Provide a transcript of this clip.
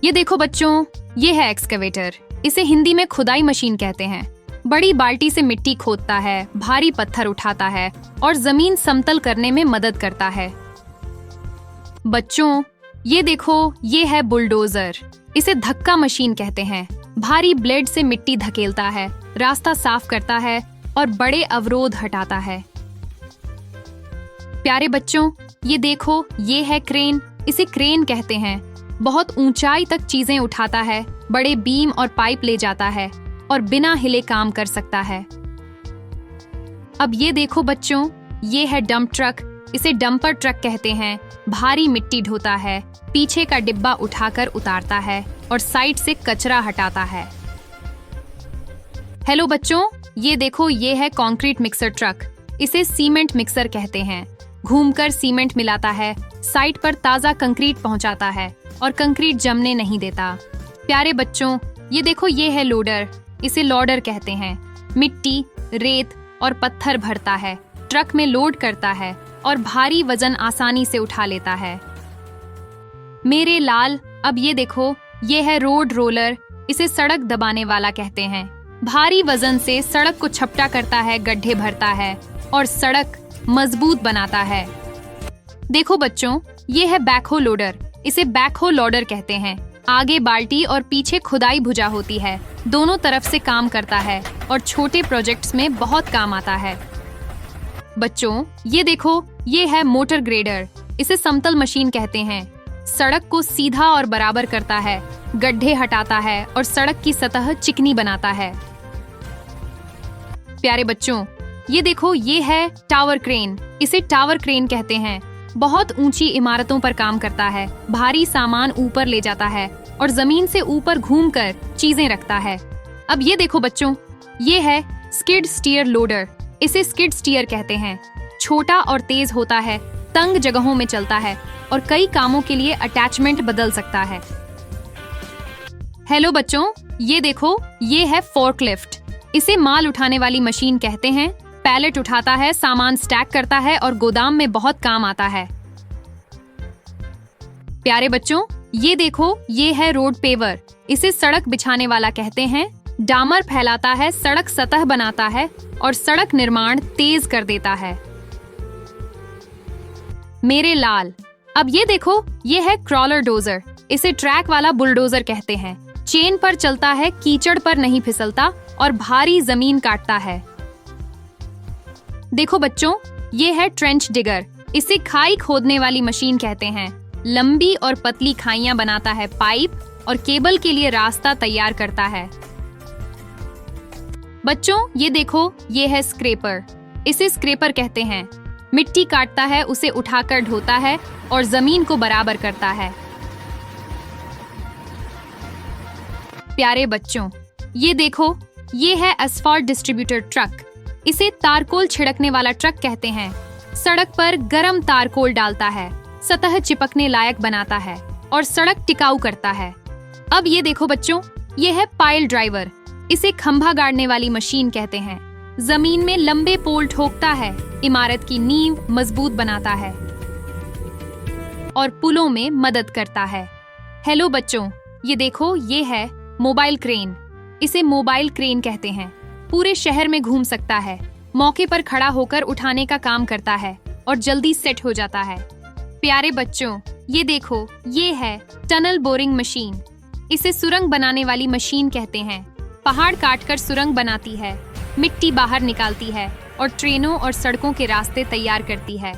ये देखो बच्चों, ये है एक्सकवेटर। इसे हिंदी में खुदाई मशीन कहते हैं। बड़ी बाल्टी से मिट्टी खोदता है, भारी पत्थर उठाता है और जमीन समतल करने में मदद करता है। बच्चों, ये देखो, ये है बुलडोजर। इसे धक्का मशीन कहते हैं। भारी ब्लेड से मिट्टी धकेलता है, रास्ता साफ करता है और बड़े अवरोध हटाता है। प्यारे बच्चों, ये देखो, ये है क्रेन। इसे क्रेन कहते हैं। बहुत ऊंचाई तक चीजें उठाता है, बड़े बीम और पाइप ले जाता है और बिना हिले काम कर सकता है। अब ये देखो बच्चों, ये है डंप ट्रक। इसे डंपर ट्रक कहते हैं। भारी मिट्टी ढोता है, पीछे का डिब्बा उठाकर उतारता है और साइड से कचरा हटाता है। हेलो बच्चों, ये देखो, ये है कंक्रीट मिक्सर ट्रक। इसे सीमेंट मिक्सर कहते हैं। घूमकर सीमेंट मिलाता है, साइट पर ताजा कंक्रीट पहुंचाता है और कंक्रीट जमने नहीं देता। प्यारे बच्चों, ये देखो, ये है लोडर। इसे लोडर कहते हैं। मिट्टी, रेत और पत्थर भरता है, ट्रक में लोड करता है और भारी वजन आसानी से उठा लेता है। मेरे लाल, अब ये देखो, ये है रोड रोलर। इसे सड़क दबाने वाला कहते हैं। भारी वजन से सड़क को छपटा करता है, गड्ढे भरता है और सड़क मजबूत बनाता है। देखो बच्चों, ये है बैकहो लोडर। इसे बैकहो लोडर कहते हैं। आगे बाल्टी और पीछे खुदाई भुजा होती है। दोनों तरफ से काम करता है और छोटे प्रोजेक्ट्स में बहुत काम आता है। बच्चों, ये देखो, ये है मोटर ग्रेडर। इसे समतल मशीन कहते हैं। सड़क को सीधा और बराबर करता है, गड्ढे हटाता है और सड़क की सतह चिकनी बनाता है। प्यारे बच्चों, ये देखो, ये है टावर क्रेन। इसे टावर क्रेन कहते हैं। बहुत ऊंची इमारतों पर काम करता है, भारी सामान ऊपर ले जाता है और जमीन से ऊपर घूमकर चीजें रखता है। अब ये देखो बच्चों, ये है स्किड स्टीयर लोडर। इसे स्किड स्टीयर कहते हैं। छोटा और तेज होता है, तंग जगहों में चलता है और कई कामों के लिए अटैचमेंट बदल सकता है। हेलो बच्चों, ये देखो, ये है फोर्कलिफ्ट। इसे माल उठाने वाली मशीन कहते हैं। पैलेट उठाता है, सामान स्टैक करता है और गोदाम में बहुत काम आता है। प्यारे बच्चों, ये देखो, ये है रोड पेवर। इसे सड़क बिछाने वाला कहते हैं। डामर फैलाता है, सड़क सतह बनाता है और सड़क निर्माण तेज कर देता है। मेरे लाल, अब ये देखो, ये है क्रॉलर डोजर। इसे ट्रैक वाला बुलडोजर कहते हैं। चेन पर चलता है, कीचड़ पर नहीं फिसलता और भारी जमीन काटता है। देखो बच्चों, ये है ट्रेंच डिगर। इसे खाई खोदने वाली मशीन कहते हैं। लंबी और पतली खाइयां बनाता है, पाइप और केबल के लिए रास्ता तैयार करता है। बच्चों, ये देखो, ये है स्क्रेपर। इसे स्क्रेपर कहते हैं। मिट्टी काटता है, उसे उठाकर ढोता है और जमीन को बराबर करता है। प्यारे बच्चों, ये देखो, ये है एस्फाल्ट डिस्ट्रीब्यूटर ट्रक। इसे तारकोल छिड़कने वाला ट्रक कहते हैं। सड़क पर गरम तारकोल डालता है, सतह चिपकने लायक बनाता है और सड़क टिकाऊ करता है। अब ये देखो बच्चों, ये है पाइल ड्राइवर। इसे खंभा गाड़ने वाली मशीन कहते हैं। जमीन में लंबे पोल ठोकता है, इमारत की नींव मजबूत बनाता है और पुलों में मदद करता है। हेलो बच्चों, ये देखो, ये है मोबाइल क्रेन। इसे मोबाइल क्रेन कहते हैं। पूरे शहर में घूम सकता है, मौके पर खड़ा होकर उठाने का काम करता है और जल्दी सेट हो जाता है। प्यारे बच्चों, ये देखो, ये है टनल बोरिंग मशीन। इसे सुरंग बनाने वाली मशीन कहते हैं। पहाड़ काटकर सुरंग बनाती है, मिट्टी बाहर निकालती है और ट्रेनों और सड़कों के रास्ते तैयार करती है।